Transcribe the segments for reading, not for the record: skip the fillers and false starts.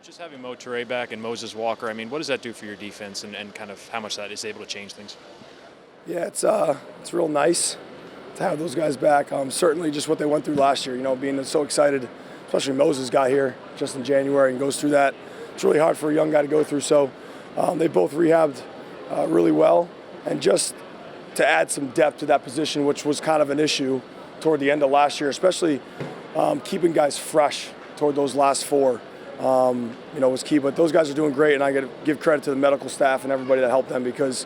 Just having Mo Toure back and Moses Walker, I mean, what does that do for your defense and kind of how much that is able to change things? Yeah, it's real nice to have those guys back. Certainly just what they went through last year, being so excited, especially Moses got here just in January and goes through that. It's really hard for a young guy to go through. So they both rehabbed really well. And just to add some depth to that position, which was kind of an issue toward the end of last year, especially keeping guys fresh toward those last four, was key. But those guys are doing great, and I got to give credit to the medical staff and everybody that helped them because,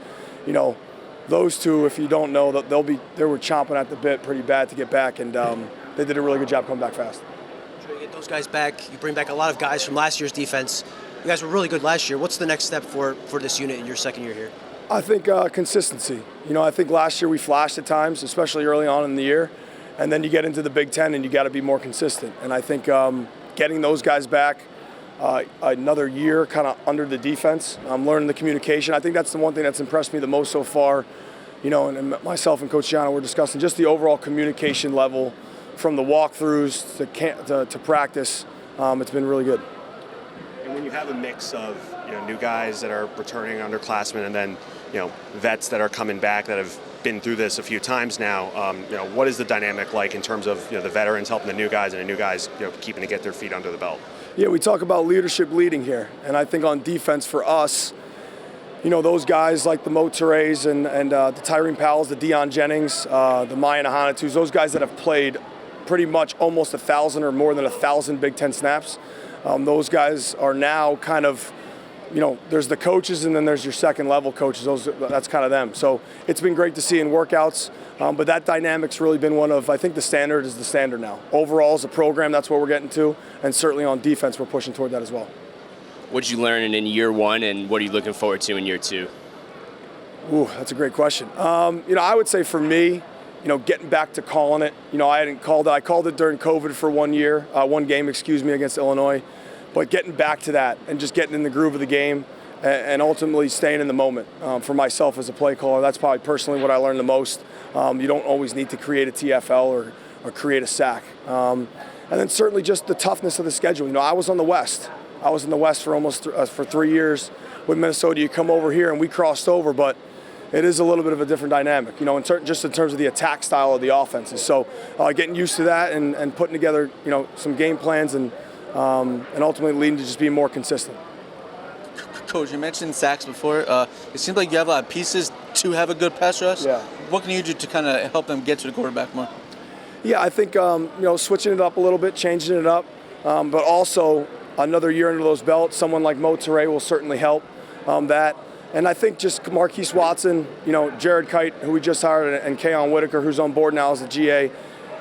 those two, if you don't know, they were chomping at the bit pretty bad to get back, and they did a really good job coming back fast. Sure, you get those guys back. You bring back a lot of guys from last year's defense. You guys were really good last year. What's the next step for this unit in your second year here? I think consistency. I think last year we flashed at times, especially early on in the year, and then you get into the Big Ten and you got to be more consistent. And I think getting those guys back another year kind of under the defense, learning the communication. I think that's the one thing that's impressed me the most so far. And myself and Coach Gianna were discussing just the overall communication level from the walkthroughs to practice. It's been really good. And when you have a mix of new guys that are returning underclassmen and then vets that are coming back that have been through this a few times now, what is the dynamic like in terms of the veterans helping the new guys and the new guys keeping to get their feet under the belt? Yeah, we talk about leadership leading here, and I think on defense for us, those guys like the Mo Toures and the Tyreen Powells, the Deion Jennings, the Maya Nahanatus, those guys that have played pretty much almost 1,000 or more than 1,000 Big Ten snaps. Those guys are now kind of, there's the coaches and then there's your second level coaches. That's kind of them. So it's been great to see in workouts, but that dynamic's really been one of, I think the standard is the standard now. Overall as a program, that's what we're getting to, and certainly on defense, we're pushing toward that as well. What did you learn in year one, and what are you looking forward to in year two? Ooh, that's a great question. I would say for me, getting back to calling it. I hadn't called it. I called it during COVID for one game, against Illinois. But getting back to that and just getting in the groove of the game and ultimately staying in the moment. For myself as a play caller, that's probably personally what I learned the most. You don't always need to create a TFL or create a sack. And then certainly just the toughness of the schedule. I was on the West. I was in the West for for 3 years with Minnesota. You come over here and we crossed over, but it is a little bit of a different dynamic, just in terms of the attack style of the offenses. So getting used to that and putting together, some game plans and ultimately leading to just being more consistent. Coach, you mentioned sacks before. It seems like you have a lot of pieces to have a good pass rush. Yeah. What can you do to kind of help them get to the quarterback more? Yeah, I think switching it up a little bit, changing it up, but also another year under those belts. Someone like Mo Toure will certainly help that. And I think just Marquise Watson, Jared Kite, who we just hired, and Keon Whitaker, who's on board now as a GA,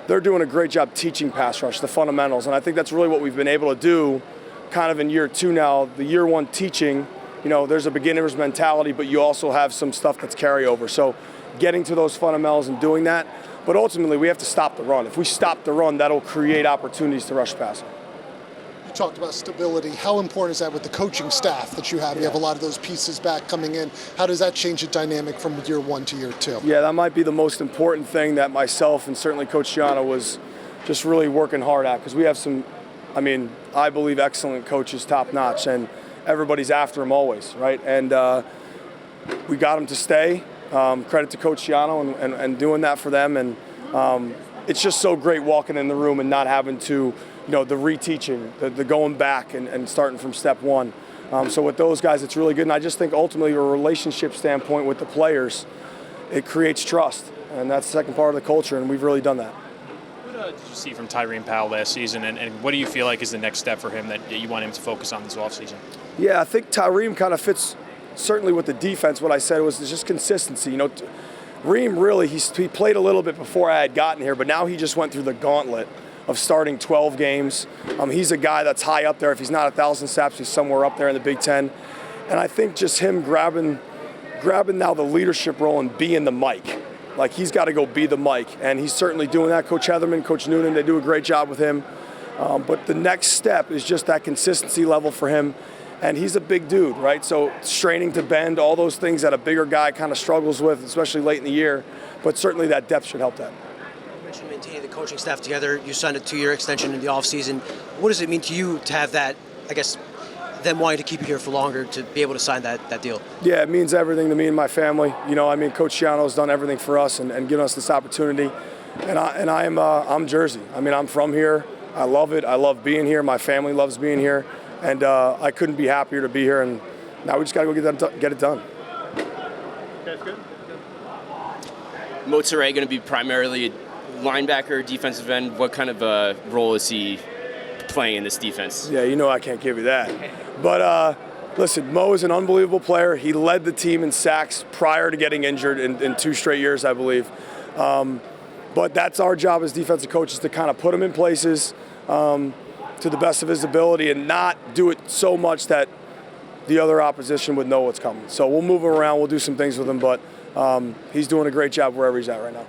they're doing a great job teaching pass rush, the fundamentals. And I think that's really what we've been able to do kind of in year two now. The year one teaching, there's a beginner's mentality, but you also have some stuff that's carryover. So getting to those fundamentals and doing that. But ultimately, we have to stop the run. If we stop the run, that'll create opportunities to rush passing. Talked about stability. How important is that with the coaching staff that you have? You have a lot of those pieces back coming in. How does that change the dynamic from year one to year two? Yeah, that might be the most important thing that myself and certainly Coach Gianna was just really working hard at, because we have some, I believe excellent coaches, top notch, and everybody's after them always, right? And we got them to stay. Credit to Coach Gianna and doing that for them. And it's just so great walking in the room and not having to the reteaching, the going back and starting from step one. So with those guys, it's really good. And I just think ultimately, from a relationship standpoint with the players, it creates trust. And that's the second part of the culture, and we've really done that. What did you see from Tyreen Powell last season, and what do you feel like is the next step for him that you want him to focus on this offseason? Yeah, I think Tyreen kind of fits certainly with the defense. What I said was just consistency. Reem really, he played a little bit before I had gotten here, but now he just went through the gauntlet of starting 12 games. He's a guy that's high up there. If he's not 1,000 snaps, he's somewhere up there in the Big Ten. And I think just him grabbing now the leadership role and being the mic. Like, he's got to go be the mic, and he's certainly doing that. Coach Heatherman, Coach Noonan, they do a great job with him. But the next step is just that consistency level for him. And he's a big dude, right? So straining to bend, all those things that a bigger guy kind of struggles with, especially late in the year. But certainly that depth should help that. You mentioned maintaining the coaching staff together. You signed a 2-year extension in the offseason. What does it mean to you to have that, them wanting to keep you here for longer to be able to sign that deal? Yeah, it means everything to me and my family. Coach Schiano's done everything for us and given us this opportunity. And I'm Jersey. I'm from here. I love it. I love being here. My family loves being here. And I couldn't be happier to be here. And now we just got to go get it done. That's good. Mozart going to be primarily a linebacker, defensive end. What kind of role is he playing in this defense? Yeah, I can't give you that. But listen, Mo is an unbelievable player. He led the team in sacks prior to getting injured in 2 straight years, I believe. But that's our job as defensive coaches, to kind of put him in places to the best of his ability and not do it so much that the other opposition would know what's coming. So we'll move him around. We'll do some things with him, but he's doing a great job wherever he's at right now.